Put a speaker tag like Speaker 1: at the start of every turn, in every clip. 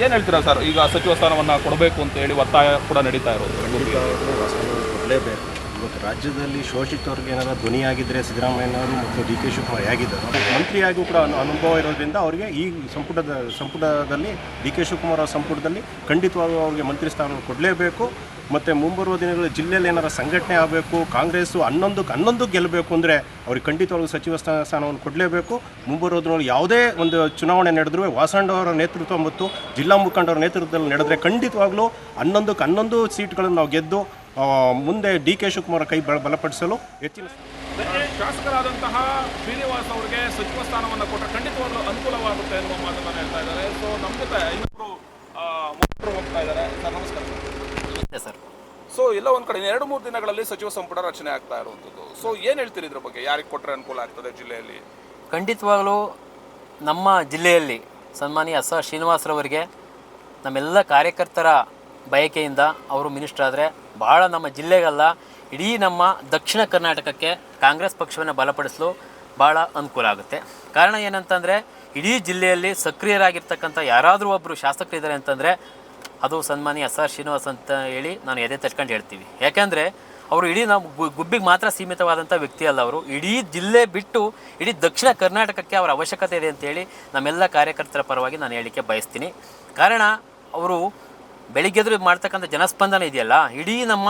Speaker 1: ಏನು ಹೇಳ್ತೀರಾ ಸರ್? ಈಗ ಸಚಿವ ಸ್ಥಾನವನ್ನು ಕೊಡಬೇಕು ಅಂತ ಹೇಳಿ ಒತ್ತಾಯ ಕೂಡ ನಡೀತಾ ಇರೋದು.
Speaker 2: ಕೊಡಲೇಬೇಕು. ಇವತ್ತು ರಾಜ್ಯದಲ್ಲಿ ಶೋಷಿತವ್ರಿಗೆ ಏನಾರ ಧ್ವನಿಯಾಗಿದ್ದರೆ ಸಿದ್ದರಾಮಯ್ಯನವರು ಮತ್ತು ಡಿ ಕೆ ಶಿವಕುಮಾರ್ ಹೇಗಿದ್ದರು, ಮಂತ್ರಿಯಾಗೂ ಕೂಡ ಅನುಭವ ಇರೋದ್ರಿಂದ ಅವರಿಗೆ ಈ ಸಂಪುಟದಲ್ಲಿ ಡಿ ಕೆ ಶಿವಕುಮಾರ್ ಅವರ ಸಂಪುಟದಲ್ಲಿ ಖಂಡಿತವಾಗೂ ಅವರಿಗೆ ಮಂತ್ರಿ ಸ್ಥಾನ ಕೊಡಲೇಬೇಕು. ಮತ್ತು ಮುಂಬರುವ ದಿನಗಳಲ್ಲಿ ಜಿಲ್ಲೆಯಲ್ಲಿ ಏನಾರ ಸಂಘಟನೆ ಆಗಬೇಕು, ಕಾಂಗ್ರೆಸ್ಸು ಹನ್ನೊಂದು ಗೆಲ್ಲಬೇಕು ಅಂದರೆ ಅವ್ರಿಗೆ ಖಂಡಿತವಾಗೂ ಸಚಿವ ಸ್ಥಾನವನ್ನು ಕೊಡಲೇಬೇಕು. ಮುಂಬರುವ ದಿನಗಳಲ್ಲಿ ಯಾವುದೇ ಒಂದು ಚುನಾವಣೆ ನಡೆದರೂ ವಾಸಂಡವರ ನೇತೃತ್ವ ಮತ್ತು ಜಿಲ್ಲಾ ಮುಖಂಡರ ನೇತೃತ್ವದಲ್ಲಿ ನಡೆದರೆ ಖಂಡಿತವಾಗ್ಲೂ 11 ಸೀಟ್ಗಳನ್ನು ನಾವು ಗೆದ್ದು ಮುಂದೆ ಡಿ ಕೆ ಶಿವಕುಮಾರ್ ಕೈ ಬಲಪಡಿಸಲು ಹೆಚ್ಚಿನ
Speaker 1: ಶಾಸಕರಾದಂತಹ ಶ್ರೀನಿವಾಸ್ ಅವರಿಗೆ ಸಚಿವ ಸ್ಥಾನವನ್ನು ಕೊಟ್ಟರೆ ಖಂಡಿತವಾಗ್ಲೂ ಅನುಕೂಲವಾಗುತ್ತೆ ಎನ್ನುವ ಮಾತನ್ನು ಹೇಳ್ತಾ ಇದ್ದಾರೆ. ಸೊ ನಮ್ಮ ಜೊತೆ ಇನ್ನೊಬ್ಬರು ಮುಖಂಡರು ಹೋಗ್ತಾ ಇದ್ದಾರೆ. ಸರ್ ನಮಸ್ಕಾರ.
Speaker 3: ಸರ್,
Speaker 1: ಸೊ ಎಲ್ಲ ಒಂದು ಕಡೆ 2-3 ದಿನಗಳಲ್ಲಿ ಸಚಿವ ಸಂಪುಟ ರಚನೆ ಆಗ್ತಾ ಇರುವಂಥದ್ದು. ಸೊ ಏನು ಹೇಳ್ತೀರಿ ಇದ್ರ ಬಗ್ಗೆ? ಯಾರಿಗೆ ಕೊಟ್ಟರೆ ಅನುಕೂಲ ಆಗ್ತದೆ ಜಿಲ್ಲೆಯಲ್ಲಿ?
Speaker 3: ಖಂಡಿತವಾಗಲೂ ನಮ್ಮ ಜಿಲ್ಲೆಯಲ್ಲಿ ಸನ್ಮಾನ್ಯ ಎಸ್ ಆರ್ ಶ್ರೀನಿವಾಸರವರಿಗೆ ನಮ್ಮೆಲ್ಲ ಕಾರ್ಯಕರ್ತರ ಬಯಕೆಯಿಂದ ಅವರು ಮಿನಿಸ್ಟರ್ ಆದರೆ ಭಾಳ ನಮ್ಮ ಜಿಲ್ಲೆಗಲ್ಲ ಇಡೀ ನಮ್ಮ ದಕ್ಷಿಣ ಕರ್ನಾಟಕಕ್ಕೆ ಕಾಂಗ್ರೆಸ್ ಪಕ್ಷವನ್ನು ಬಲಪಡಿಸಲು ಭಾಳ ಅನುಕೂಲ ಆಗುತ್ತೆ. ಕಾರಣ ಏನಂತಂದರೆ ಇಡೀ ಜಿಲ್ಲೆಯಲ್ಲಿ ಸಕ್ರಿಯರಾಗಿರ್ತಕ್ಕಂಥ ಯಾರಾದರೂ ಒಬ್ಬರು ಶಾಸಕರಿದ್ದಾರೆ ಅಂತಂದರೆ ಅದು ಸನ್ಮಾನ್ಯ ಎಸ್ ಆರ್ ಶ್ರೀನಿವಾಸ್ ಅಂತ ಹೇಳಿ ನಾನು ಎದೆ ತಟ್ಕೊಂಡು ಹೇಳ್ತೀವಿ. ಯಾಕೆಂದರೆ ಅವರು ಇಡೀ ನಾವು ಗುಬ್ಬಿಗೆ ಮಾತ್ರ ಸೀಮಿತವಾದಂಥ ವ್ಯಕ್ತಿ ಅಲ್ಲ, ಅವರು ಇಡೀ ಜಿಲ್ಲೆ ಬಿಟ್ಟು ಇಡೀ ದಕ್ಷಿಣ ಕರ್ನಾಟಕಕ್ಕೆ ಅವರ ಅವಶ್ಯಕತೆ ಇದೆ ಅಂತೇಳಿ ನಮ್ಮೆಲ್ಲ ಕಾರ್ಯಕರ್ತರ ಪರವಾಗಿ ನಾನು ಹೇಳಲಿಕ್ಕೆ ಬಯಸ್ತೀನಿ. ಕಾರಣ ಅವರು ಬೆಳಿಗ್ಗೆದ್ರು ಮಾಡ್ತಕ್ಕಂಥ ಜನಸ್ಪಂದನ ಇದೆಯಲ್ಲ, ಇಡೀ ನಮ್ಮ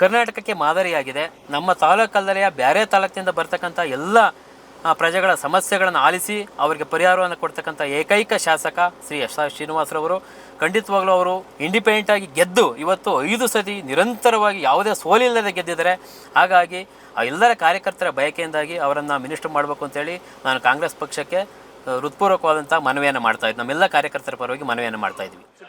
Speaker 3: ಕರ್ನಾಟಕಕ್ಕೆ ಮಾದರಿಯಾಗಿದೆ. ನಮ್ಮ ತಾಲೂಕಲ್ಲೇ ಬೇರೆ ತಾಲೂಕಿನಿಂದ ಬರ್ತಕ್ಕಂಥ ಎಲ್ಲ ಪ್ರಜೆಗಳ ಸಮಸ್ಯೆಗಳನ್ನು ಆಲಿಸಿ ಅವರಿಗೆ ಪರಿಹಾರವನ್ನು ಕೊಡ್ತಕ್ಕಂಥ ಏಕೈಕ ಶಾಸಕ ಶ್ರೀ ಎಸ್ ಆರ್ ಶ್ರೀನಿವಾಸರವರು. ಖಂಡಿತವಾಗ್ಲೂ ಅವರು ಇಂಡಿಪೆಂಡೆಂಟಾಗಿ ಗೆದ್ದು ಇವತ್ತು 5 ಸತಿ ನಿರಂತರವಾಗಿ ಯಾವುದೇ ಸೋಲಿಲ್ಲದೆ ಗೆದ್ದಿದ್ದಾರೆ. ಹಾಗಾಗಿ ಆ ಎಲ್ಲರ ಕಾರ್ಯಕರ್ತರ ಬಯಕೆಯಿಂದಾಗಿ ಅವರನ್ನು ಮಿನಿಸ್ಟರ್ ಮಾಡಬೇಕು ಅಂತೇಳಿ ನಾನು ಕಾಂಗ್ರೆಸ್ ಪಕ್ಷಕ್ಕೆ ಹೃತ್ಪೂರ್ವಕವಾದಂಥ ಮನವಿಯನ್ನು ಮಾಡ್ತಾಯಿದ್ದೆ. ನಮ್ಮೆಲ್ಲ ಕಾರ್ಯಕರ್ತರ ಪರವಾಗಿ ಮನವಿಯನ್ನು ಮಾಡ್ತಾಯಿದ್ವಿ.